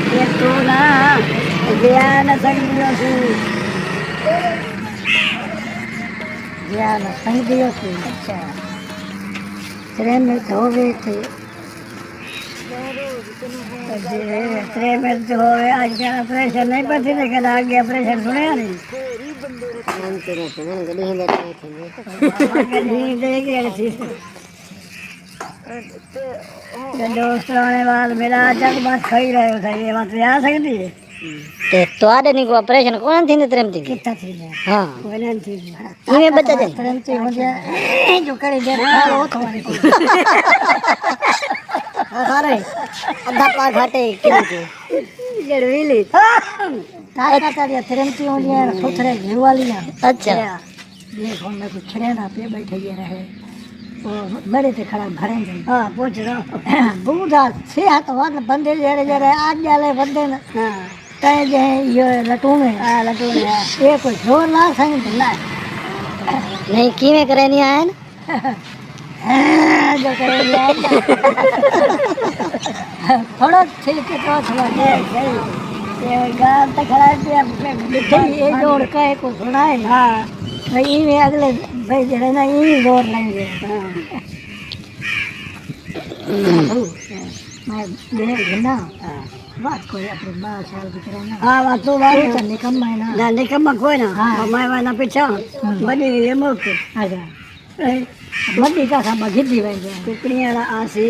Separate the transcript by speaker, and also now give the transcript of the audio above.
Speaker 1: કે તું ના ધ્યાન સંગીઓ છું ધ્યાન સંગીઓ છું અચ્છા પ્રેમ ધોવે છે प्रेम तो होवे आजकल ऑपरेशन नहीं पड़ती लेकिन आगे ऑपरेशन सुने नहीं दोस्तों ने बाद मेरा जग बस खाई रहे थे ये बात आ सकती है
Speaker 2: तो आडे नहीं को ऑपरेशन कौन थी ने प्रेम थी
Speaker 1: कितना थी
Speaker 2: हां
Speaker 1: कोई नहीं थी
Speaker 2: इमे बता दे
Speaker 1: प्रेम थी मुझे जो करे दे वो तुम्हारी को
Speaker 2: अरे अद्धा पा घाटे किलो
Speaker 1: जड़वीली ताका तारिया प्रेम थी मुझे सुथरे घर वालियां
Speaker 2: अच्छा
Speaker 1: देखो मैं कुछ छड़े ना पे बैठे ये रहे वो बड़े से खड़ा भरेंगे हाँ पूछ रहा बूढ़ा से हाथ वाला बंदे जरे जरे आज जाले बंदे ना हाँ तय जे ये लटून है हाँ लटून है ये कोई जोर ना संग ना
Speaker 2: नहीं किवे करे नहीं आए ना
Speaker 1: जो करे थोड़ा ठीक है तो थोड़ा सही ये गाल तक खड़ा है बिठे ये जोड़ का को सुना है हाँ भाई में अगले भाई जरा ना ये जोर लेंगे मैं देने ना बात कोई अपने 12 साल की तरह ना हाँ बात तो बात निकम है ना निकम कोई ना हाँ मैं वाला पीछा बड़ी ये मुख अच्छा बड़ी का सब गिद्दी भाई टुकड़ियां आसी